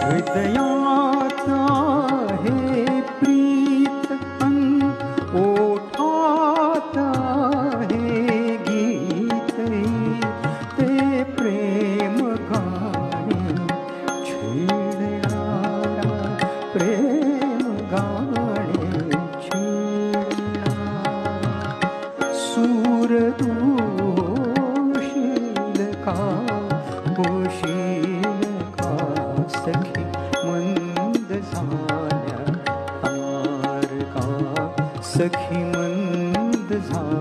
हृदयात आहे प्रीत अन ओठात आहे गीत, ते प्रेम गाणे छेडणारा, प्रेम गाणे छेडणारा. सूर तू होशील का, होशील का सखी मंद झाल्या तारका, सखी मंद झाल्या